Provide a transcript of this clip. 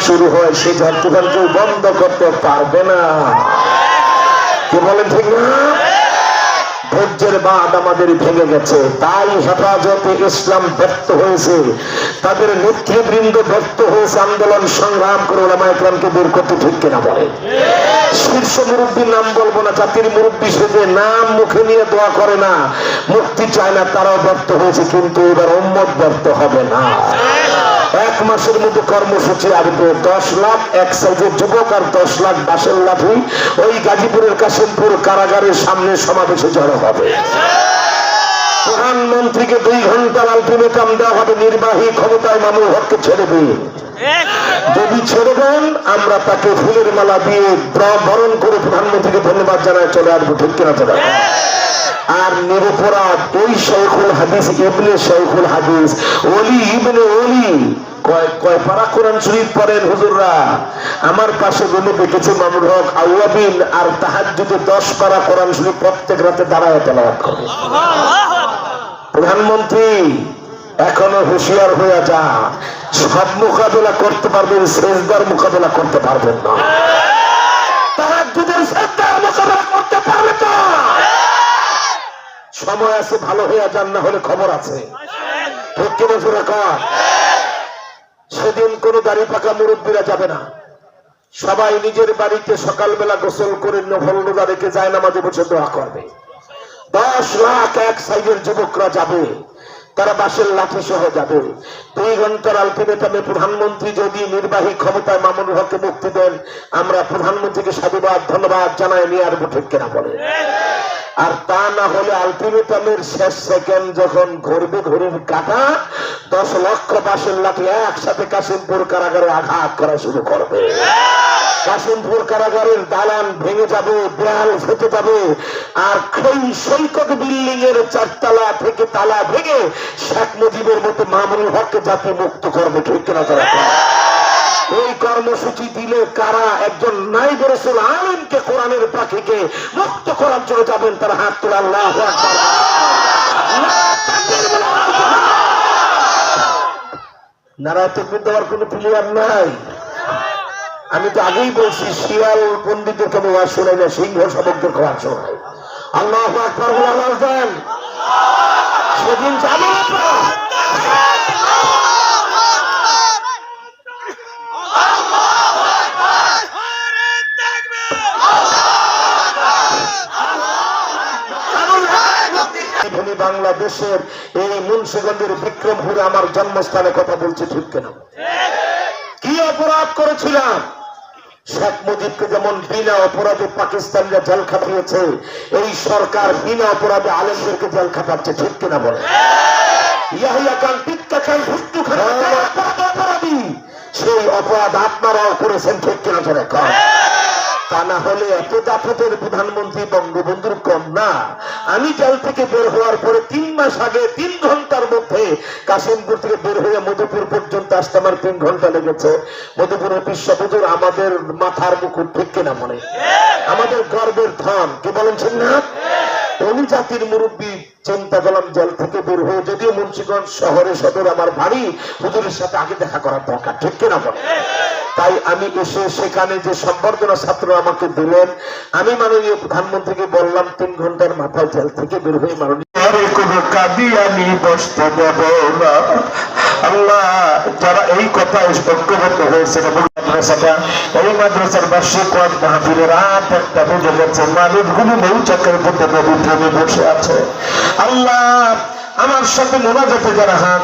শুরু হয় সেই ঝড় তুফান কেউ বন্ধ করতে পারবে না। কি বলেন ঠিক না? ধৈর্যের বাঁধ আমাদের ভেঙে গেছে, তাই হেফাজতে ইসলাম ব্যর্থ হয়েছে, তাদের নেতৃবৃন্দ ব্যর্থ হয়েছে আন্দোলন সংগ্রাম করে ওলামায়ে কেরামকে বের করতে। ঠিক কিনা বলে? শীর্ষ মুরব্বীর নাম বলবো না, জাতির মুরব্বী সেজে নাম মুখে নিয়ে দোয়া করে না, মুক্তি চায় না, তারাও ব্যর্থ হয়েছে। কিন্তু এবার উম্মত ব্যর্থ হবে না। 1 মাসের মধ্যে কর্মসূচি আসবে। 10 লাখ এক সাইজের যুবক আর 10 লাখ বাসের লাঠি ওই গাজীপুরের কাশিমপুর কারাগারের সামনে সমাবেশে জড়ো হবে। প্রধানমন্ত্রীকে 2 ঘন্টার আলটিমেটাম দেওয়া হবে, নির্বাহী ক্ষমতায় মামুনুল হককে ছেড়ে দিন। যদি ছেড়ে দেন আমরা তাকে ফুলের মালা দিয়ে বরণ করে প্রধানমন্ত্রীকে ধন্যবাদ জানায় চলে আসবো। ঠিক কিনা? চলে আর নিরপরাধ ওই শাইখুল হাদিস ইবনে শাইখুল হাদিস ওলি ইবনে ওলি কয় পারা কোরআন শরীফ পড়েন হুজুররা? আমার পাশে বলে দেখেছে মামুনুল হক আউয়াবিন আর তাহাজ্জুদে 10 পারা কোরআন শরীফ প্রত্যেক রাতে দাঁড়ায় তেলাওয়াত করে। প্রধানমন্ত্রী এখনো হুঁশিয়ার হয়ে যা, সব মোকাবেলা করতে পারবেন, সেজদার মোকাবেলা করতে পারবেন না। তাহাজ্জুদের সেজদার মোকাবেলা করতে পারবে তো? সময় আছে, ভালো হয়ে যান, না হলে খবর আছে। ঠিক কিনা জোরে কর? সেদিন কোন দাড়ি পাকা মুরব্বীরা যাবে না, সবাই নিজের বাড়িতে সকালবেলা গোসল করে নফল রোজা রেখে যায় নামাজে বসে দোয়া করবে। 10 লাখ এক সাইজের যুবকরা যাবে, তারা বাসের লাঠি সহ যাবে। 2 ঘন্টার আলটিমেটামে প্রধানমন্ত্রী যদি নির্বাহী ক্ষমতায় মামুনুল হককে মুক্তি দেন, আমরা প্রধানমন্ত্রীকে সাধুবাদ ধন্যবাদ জানাই নিয়ে আসবো। ঠিক কিনা বলে? আর তা না হলে আলটিমেটামের শেষ সেকেন্ড যখন ঘুরবে ঘড়ির কাঁটা, 10 লক্ষ বাসের লাঠি একসাথে কাশিমপুর কারাগারে আঘাত করা শুরু করবে। কাশিমপুর কারাগারের দালান ভেঙে যাবে, দেয়াল ফেটে যাবে, আর সৈকত বিল্ডিং এর 4 তলা থেকে তালা ভেঙে শেখ মুজিবের মতো মামুনুল হককে জাতি মুক্ত করবে। ঠিক কিনা? তারা এই কর্মসূচি দিলে কারা একজন নাইব রাসূল আলেমকে কোরআনের পাখিকে মুক্ত করার জন্য যাবেন, তারা হাত তুলে আল্লাহু আকবার। নারায়ে তাকবীর দেওয়ার কোনো প্লেয়ার নাই। আমি তো আগেই বলছি, শিয়াল পন্ডিতের কোনো ওয়াজ শোনাই না, সিংহ শাবকদের ওয়াজ শোনাই। আল্লাহু আকবার বলে আওয়াজ দেন। সেদিন যাবেন আপনারা। বাংলাদেশের এই মুন্সিগঞ্জের বিক্রমপুরে আমার জন্মস্থানে কথা বলছি। ঠিক কেনা? কি অপরাধ করেছিলাম? শেখ মুজিবকে যেমন বিনা অপরাধে পাকিস্তানিরা জেল খাটিয়েছে, এই সরকার বিনা অপরাধে আলেমদেরকে জেল খাটাচ্ছে। ঠিক কিনা বলে? ইয়াহিয়া খান, টিক্কা খান, ভুট্টু খান অপরাধী, সেই অপরাধ আপনারাও করেছেন। ঠিক কিনা জোরে কর? তা না হলে এত দাপটের প্রধানমন্ত্রী বঙ্গবন্ধুর কম না। আমি জেল থেকে বের হওয়ার পরে 3 মাস আগে 3 ঘন্টার মধ্যে কাশিমপুর থেকে বের হয়ে মধুপুর পর্যন্ত আসতে আমার 3 ঘন্টা লেগেছে। মধুপুরের বিশ্বপুজোর আমাদের মাথার মুকুট। ঠিক কিনা মনে? আমাদের গর্বের ধন। কি বলেন ঠিক না? উনি জাতির মুরব্বী। চিন্তা করলাম জেল থেকে বের হয়ে, যদিও মুন্সিগঞ্জ শহরে সদর আমার বাড়ি, হুজুরের সাথে আগে দেখা করার দরকার। ঠিক কিনা বলে? তাই আমি এসে সেখানে যে সম্বর্ধনা ছাত্র আমাকে দিলেন, আমি মাননীয় প্রধানমন্ত্রীকে বললাম 3 ঘন্টার মাথায় জেল থেকে বের হয়ে মাননীয় আমি বসতে দেব না। আল্লাহ, যারা এই কথা ঐক্যবদ্ধ হয়েছে, এই মাদ্রাসার বার্ষিক ওয়াজ মাহফিলের রাত 1টা বেজে গেছে, মানুষগুলো মৌচাকের মধ্যে নবী প্রেমে বসে আছে। আল্লাহ, আমার সাথে মোনাজাতে যারা হাত